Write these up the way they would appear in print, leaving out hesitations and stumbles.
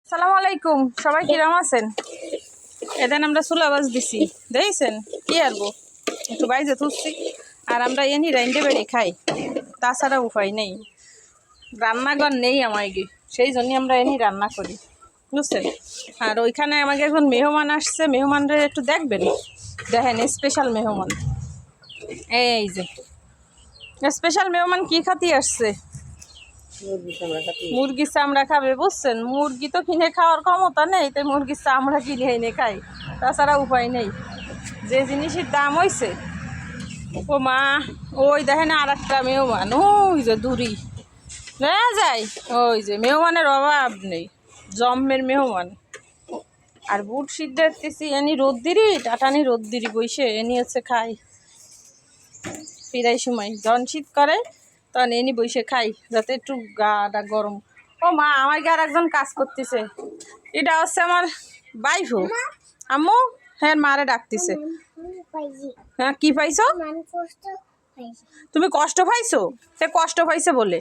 আসসালামু আলাইকুম, সবাই কিরম আছেন? এদিন আমরা চুলা বাজ দিছি, দেখছেন কি আরবো একটু বাইজে তুলছি। আর আমরা এনি রাইন্ডে বেড়ে খাই, তাছাড়া উপায় নেই, রান্নাঘর নেই আমাকে, সেই জন্যই আমরা এনি রান্না করি, বুঝছেন। আর ওইখানে আমাকে এখন মেহমান আসছে, মেহমানরা একটু দেখবেন, দেখেন স্পেশাল মেহমান, এই যে স্পেশাল মেহমান কি খাতি আসছে, মুরগির চামড়া খাবে, বুঝছেন। মুরগি তো কিনে খাওয়ার ক্ষমতা নেই, তাই মুরগির চামড়া কিনে এনে খাই, তাছাড়া উপায় নেই, যে জিনিসের দাম হয়েছে। ও মা, ওই দেখেন আর একটা মেহমান, ওই যে দূরি যায়, ওই যে মেহমানের অভাব নেই, জম্মের মেহমান। আর বুট সিদ্ধ দেখতেছি এনি রোদ্দিরি, টাটানি রোদ্দিরি বইসে এনি হচ্ছে খাই, ফিরাই সময় যখন শীত করে তখন এনি বসে খাই, যাতে একটু গাটা গরম। ও মা, আমার গার একজন কাজ করতেছে, এটা হচ্ছে আমার বাইফু, আম্মু হ্যাঁ মারে ডাকতেছে। হ্যাঁ কি পাইছো তুমি? কষ্ট পাইছো? সে কষ্ট পাইছে বলে,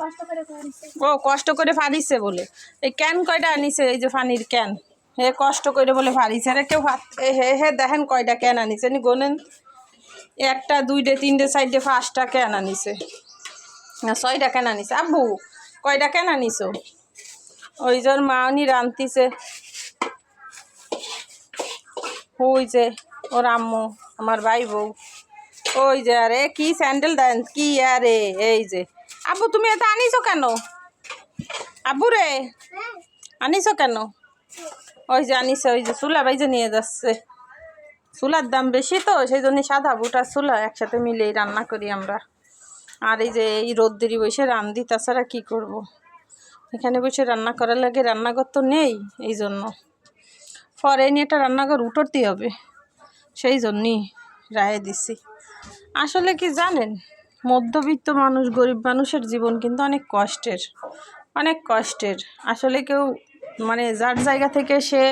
ও কষ্ট করে ফাড়িছে বলে। এই ক্যান কয়টা আনিছে, এই যে পানির ক্যান, হে কষ্ট করে বলে ফাড়িছে। রে কেউ হে হে দেখেন কয়টা ক্যান আনিছে, নি গোনেন, একটা দুইটে তিনটে চারটে পাঁচটা ক্যান আনিছে, না 6টা ক্যান আনিছে। আব্বু কয়টা ক্যান আনিছো? ওই যে মা উনি রান্তিছে, ওই যে ওর আম্মু, আমার ভাই বউ, ওই যে। আরে কি স্যান্ডেল দেন কি আরে, এই যে আব্বু তুমি এটা আনিছো কেন? আব্বু রে আনিছো কেন? ওই যে আনিছে, ওই যে চুলা বাইজে নিয়ে যাচ্ছে, চুলার দাম বেশি তো সেই জন্য সাদা বুটা চুলা একসাথে মিলেই রান্না করি আমরা। আর এই যে এই রোদ্দেরি বসে রান্ধি, তাছাড়া কি করব, এখানে বসে রান্না করার লাগে, রান্নাঘর তো নেই, এই জন্য পরে নিয়ে একটা রান্নাঘর উঠতে হবে, সেই জন্যই রায় দিছি। আসলে কি জানেন, মধ্যবিত্ত মানুষ, গরিব মানুষের জীবন কিন্তু অনেক কষ্টের, অনেক কষ্টের। আসলে কেউ মানে যার জায়গা থেকে সে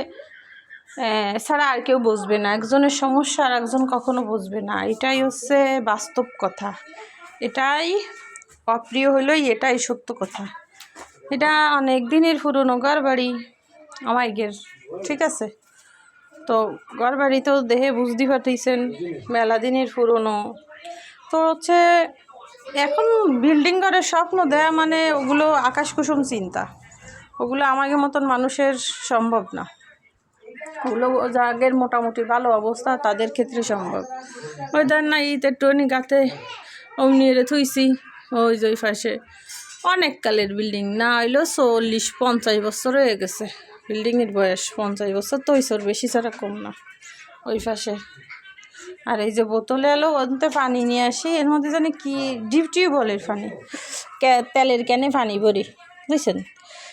ছাড়া আর কেউ বুঝবে না, একজনের সমস্যা আর একজন কখনো বুঝবে না, এটাই হচ্ছে বাস্তব কথা। এটাই অপ্রিয় হইলেই এটাই সত্য কথা। এটা অনেক দিনের পুরনো ঘর বাড়ি আমাইগের, ঠিক আছে। তো ঘর বাড়ি তো দেহে বুঝতে পারতেছেন মেলা দিনের পুরনো, তো হচ্ছে এখন বিল্ডিং ঘরের স্বপ্ন দেয়া মানে ওগুলো আকাশ কুসুম চিন্তা, ওগুলো আমাদের মতন মানুষের সম্ভব না, ওগুলো যাদের মোটামুটি ভালো অবস্থা তাদের ক্ষেত্রে সম্ভব। ওই দেন না ঈদের টনি গাতে অমনি থুইছি, ওই যে ওই পাশে অনেক কালের বিল্ডিং, না হইলো 40-50 বছর হয়ে গেছে বিল্ডিংয়ের বয়স, 50 বছর তো ওইসর বেশি ছাড়া কম না ওই পাশে। আর এই যে বোতলে এলো ওতে পানি নিয়ে আসি, এর মধ্যে জানি কি টিউবওয়েলের পানি, তেলের ক্যানে পানি ভরি, বুঝছেন।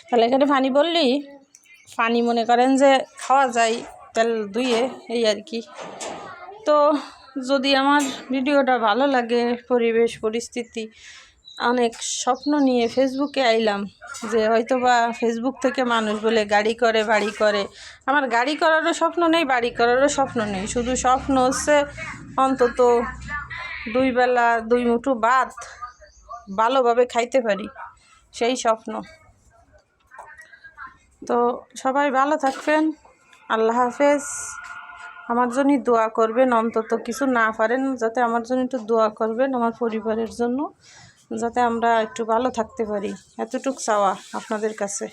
তেলের ক্যানে পানি ভরলি পানি মনে করেন যে খাওয়া যায় তেল ধুয়ে, এই আর কি। তো যদি আমার ভিডিওটা ভালো লাগে, পরিবেশ পরিস্থিতি, অনেক স্বপ্ন নিয়ে ফেসবুকে আইলাম, যে হয়তো বা ফেসবুক থেকে মানুষ বলে গাড়ি করে বাড়ি করে, আমার গাড়ি করারও স্বপ্ন নেই, বাড়ি করারও স্বপ্ন নেই, শুধু স্বপ্ন হচ্ছে অন্তত 2 বেলা 2 মুঠো ভাত ভালোভাবে খাইতে পারি, সেই স্বপ্ন। তো সবাই ভালো থাকবেন, আল্লাহ হাফেজ। আমার জন্য দোয়া করবেন, অন্তত কিছু না পারেন যাতে আমার জন্য একটু দোয়া করবেন, আমার পরিবারের জন্য, যাতে আমরা একটু ভালো থাকতে পারি, এতটুকু চাওয়া আপনাদের কাছে।